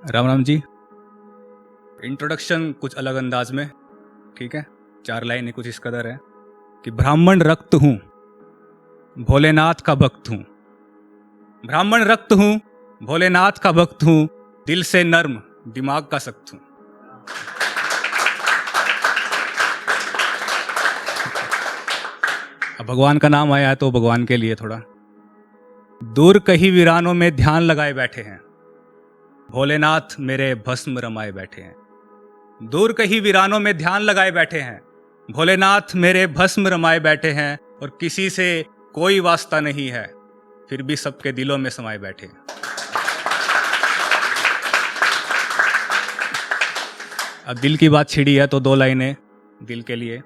Ram Ram ji. Introduction कुछ अलग अंदाज में, ठीक है। 4 लाइनें कुछ इस कदर है कि ब्राह्मण रक्त हूँ, भोलेनाथ का भक्त हूँ। ब्राह्मण रक्त हूँ, भोलेनाथ का भक्त हूँ, दिल से नर्म, दिमाग का सख्त हूँ। अब भगवान का नाम आया है तो भगवान के लिए थोड़ा। दूर कहीं वीरानों में ध्यान लगाए बैठे हैं, भोलेनाथ मेरे भस्म रमाए बैठे हैं। दूर कहीं वीरानों में ध्यान लगाए बैठे हैं, भोलेनाथ मेरे भस्म रमाए बैठे हैं। और किसी से कोई वास्ता नहीं है, फिर भी सबके दिलों में समाये बैठे हैं। अब दिल की बात छिड़ी है तो 2 लाइनें दिल के लिए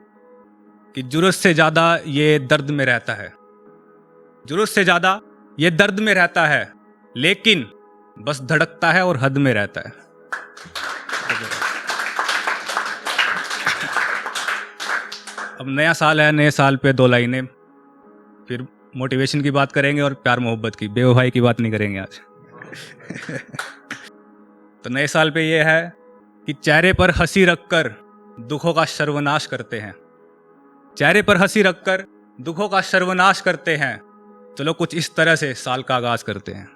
कि जरूरत से ज्यादा ये दर्द में रहता है, जरूरत से ज्यादा ये दर्द में रहता है, लेकिन बस धड़कता है और हद में रहता है। अब नया साल है, नए साल पे 2 लाइनें, फिर मोटिवेशन की बात करेंगे और प्यार मोहब्बत की, बेवफाई की बात नहीं करेंगे आज। तो नए साल पे ये है कि चेहरे पर हंसी रखकर दुखों का सर्वनाश करते हैं, चेहरे पर हंसी रखकर दुखों का सर्वनाश करते हैं। चलो कुछ इस तरह से साल का आगाज करते हैं।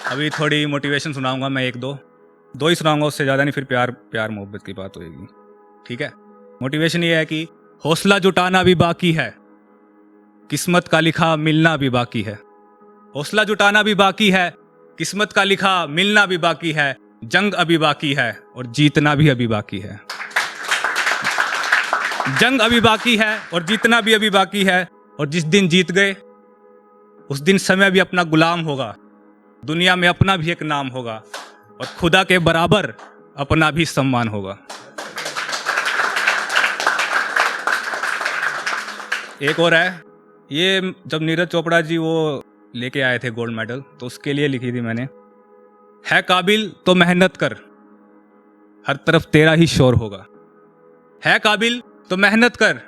अभी थोड़ी मोटिवेशन सुनाऊंगा मैं, 1-2 ही सुनाऊंगा, उससे ज़्यादा नहीं, फिर प्यार मोहब्बत की बात होगी, ठीक है। मोटिवेशन ये है कि हौसला जुटाना भी बाकी है, किस्मत का लिखा मिलना भी बाकी है। हौसला जुटाना भी बाकी है, किस्मत का लिखा मिलना भी बाकी है। जंग अभी बाकी है और जीतना भी अभी बाकी है। जंग अभी बाकी है और जीतना भी अभी बाकी है। और जिस दिन जीत गए उस दिन समय भी अपना गुलाम होगा, दुनिया में अपना भी एक नाम होगा, और खुदा के बराबर अपना भी सम्मान होगा। एक और है, ये जब नीरज चोपड़ा जी वो लेके आए थे गोल्ड मेडल, तो उसके लिए लिखी थी मैंने। है काबिल तो मेहनत कर, हर तरफ तेरा ही शोर होगा। है काबिल तो मेहनत कर,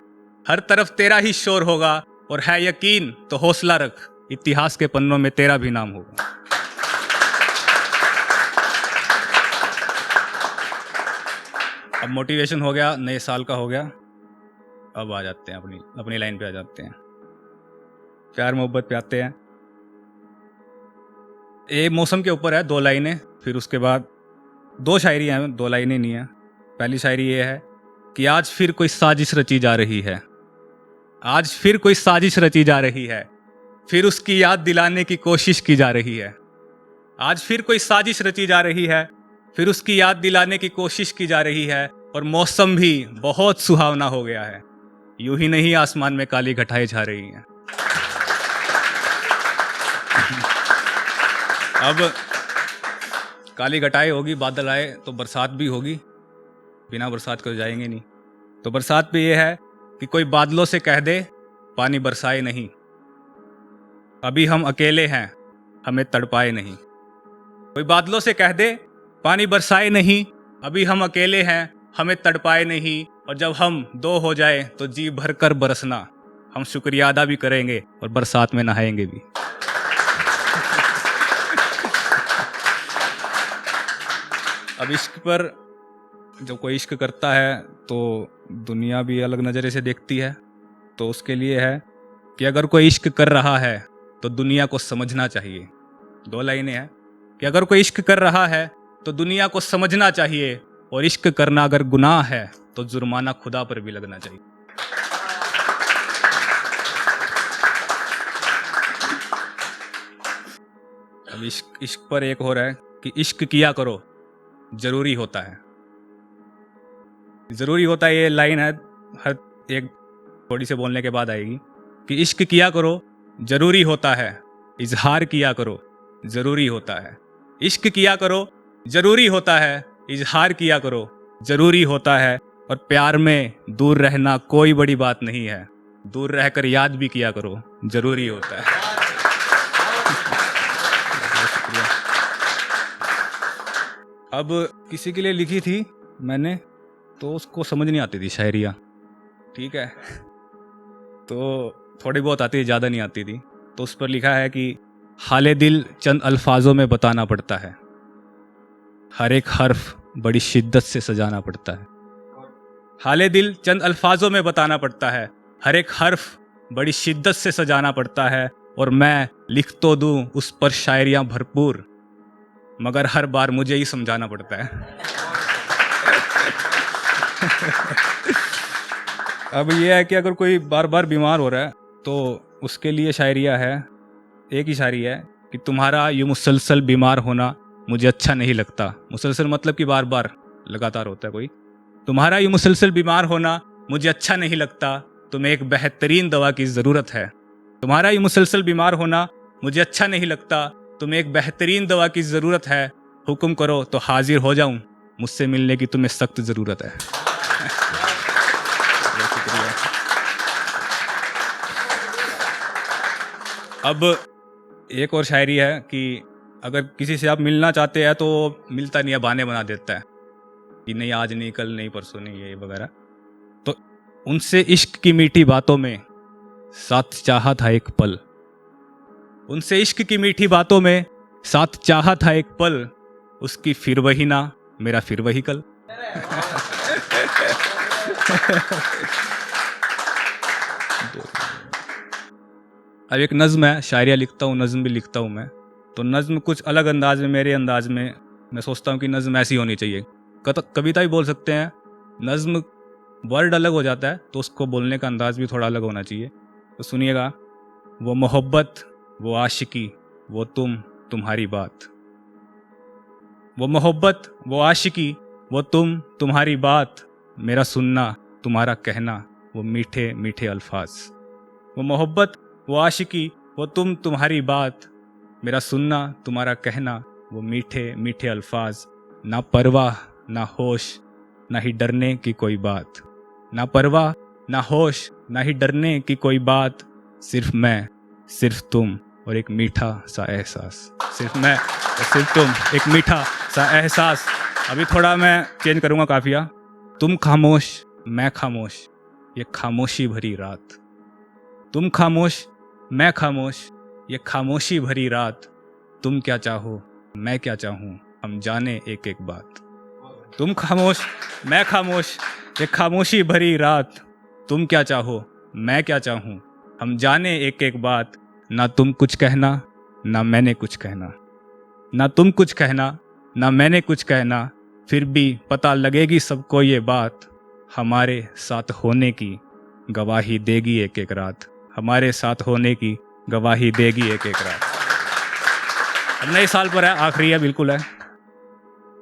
हर तरफ तेरा ही शोर होगा। और है यकीन तो हौसला रख, इतिहास के पन्नों में तेरा भी नाम होगा। अब मोटिवेशन हो गया, नए साल का हो गया। अब आ जाते हैं अपनी लाइन पे आ जाते हैं, प्यार मोहब्बत पे आते हैं। ये मौसम के ऊपर है, 2 लाइनें, फिर उसके बाद 2 शायरी हैं, 2 लाइनें नहीं है। पहली शायरी ये है कि आज फिर कोई साजिश रची जा रही है, आज फिर कोई साजिश रची जा रही है, फिर उसकी याद दिलाने की कोशिश की जा रही है। आज फिर कोई साजिश रची जा रही है, फिर उसकी याद दिलाने की कोशिश की जा रही है। और मौसम भी बहुत सुहावना हो गया है, यूं ही नहीं आसमान में काली घटाएं छा रही हैं। अब काली घटाएं होगी, बादल आए तो बरसात भी होगी, बिना बरसात के जाएंगे नहीं। तो बरसात पे ये है कि कोई बादलों से कह दे पानी बरसाए नहीं, अभी हम अकेले हैं हमें तड़पाए नहीं। कोई बादलों से कह दे पानी बरसाए नहीं, अभी हम अकेले हैं हमें तड़पाए नहीं। और जब हम 2 हो जाए तो जी भर कर बरसना, हम शुक्रिया अदा भी करेंगे और बरसात में नहाएंगे भी। अब इश्क पर जब कोई इश्क करता है तो दुनिया भी अलग नज़रे से देखती है। तो उसके लिए है कि अगर कोई इश्क कर रहा है तो दुनिया को समझना चाहिए। 2 लाइनें हैं कि अगर कोई इश्क कर रहा है तो दुनिया को समझना चाहिए, और इश्क करना अगर गुनाह है तो जुर्माना खुदा पर भी लगना चाहिए। अब इश्क पर एक और है कि इश्क किया करो, जरूरी होता है। जरूरी होता है, ये लाइन है, हर एक थोड़ी से बोलने के बाद आएगी कि इश्क किया करो, जरूरी होता है, इजहार किया करो, जरूरी होता है। इश्क किया करो, जरूरी होता है, इजहार किया करो, जरूरी होता है। और प्यार में दूर रहना कोई बड़ी बात नहीं है, दूर रहकर याद भी किया करो, जरूरी होता है। अब किसी के लिए लिखी थी मैंने, तो उसको समझ नहीं आती थी शायरियाँ, ठीक है, तो थोड़ी बहुत आती थी, ज़्यादा नहीं आती थी। तो उस पर लिखा है कि हाले दिल चंद अल्फाजों में बताना पड़ता है, हर एक हर्फ बड़ी शिद्दत से सजाना पड़ता है। हाले दिल चंद अल्फाजों में बताना पड़ता है, हर एक हर्फ बड़ी शिद्दत से सजाना पड़ता है। और मैं लिख तो दूं उस पर शायरियां भरपूर, मगर हर बार मुझे ही समझाना पड़ता है। अब यह है कि अगर कोई बार बार बीमार हो रहा है तो उसके लिए शायरिया है, एक ही शायरी है कि तुम्हारा यूं मुसलसल बीमार होना मुझे अच्छा नहीं लगता। मुसलसल मतलब कि बार बार लगातार होता है कोई। तुम्हारा यूं मुसलसल बीमार होना मुझे अच्छा नहीं लगता, तुम्हें एक बेहतरीन दवा की ज़रूरत है। तुम्हारा यूं मुसलसल बीमार होना मुझे अच्छा नहीं लगता, तुम्हें एक बेहतरीन दवा की ज़रूरत है। हुक्म करो तो हाजिर हो जाऊं, मुझसे मिलने की तुम्हें सख्त ज़रूरत है। अब एक और शायरी है कि अगर किसी से आप मिलना चाहते हैं तो मिलता नहीं है, बहाने बना देता है कि नहीं आज नहीं, कल नहीं, परसों नहीं, ये वगैरह। तो उनसे इश्क की मीठी बातों में साथ चाहा था एक पल, उनसे इश्क की मीठी बातों में साथ चाहा था एक पल, उसकी फिर वही ना, मेरा फिर वही कल। अब एक नज़्म है, शायरिया लिखता हूँ, नज़्म भी लिखता हूँ मैं। तो नज़्म कुछ अलग अंदाज में, मेरे अंदाज में मैं सोचता हूँ कि नज़्म ऐसी होनी चाहिए। कविता भी बोल सकते हैं, नज़्म वर्ड अलग हो जाता है तो उसको बोलने का अंदाज भी थोड़ा अलग होना चाहिए। तो सुनिएगा। वो मोहब्बत, वो आशिकी, वो तुम्हारी बात। वो मोहब्बत, वो आशिकी, वो तुम्हारी बात, मेरा सुनना, तुम्हारा कहना, वो मीठे मीठे अल्फाज। वो मोहब्बत, वो आशिकी, वो तुम्हारी बात, मेरा सुनना, तुम्हारा कहना, वो मीठे मीठे अल्फाज। ना परवाह ना होश, ना ही डरने की कोई बात। ना परवाह ना होश, ना ही डरने की कोई बात। सिर्फ मैं, सिर्फ तुम और एक मीठा सा एहसास। सिर्फ मैं और सिर्फ तुम, एक मीठा सा एहसास। अभी थोड़ा मैं चेंज करूँगा काफिया। तुम खामोश, मैं खामोश, ये खामोशी भरी रात। तुम खामोश, मैं खामोश, ये खामोशी भरी रात। तुम क्या चाहो, मैं क्या चाहूँ, हम जाने एक एक बात। तुम खामोश, मैं खामोश, ये खामोशी भरी रात। तुम क्या चाहो, मैं क्या चाहूँ, हम जाने एक एक बात। ना तुम कुछ कहना, ना मैंने कुछ कहना। ना तुम कुछ कहना, ना मैंने कुछ कहना, फिर भी पता लगेगी सबको ये बात। हमारे साथ होने की गवाही देगी एक एक रात। हमारे साथ होने की गवाही देगी एक एक रात। अब नए साल पर है, आखिरी है, बिल्कुल है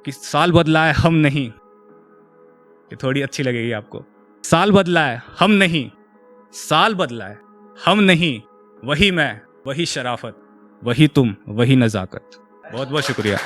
कि साल बदला है हम नहीं। ये थोड़ी अच्छी लगेगी आपको। साल बदला है हम नहीं, साल बदला है हम नहीं, वही मैं, वही शराफत, वही तुम, वही नज़ाकत। बहुत बहुत शुक्रिया।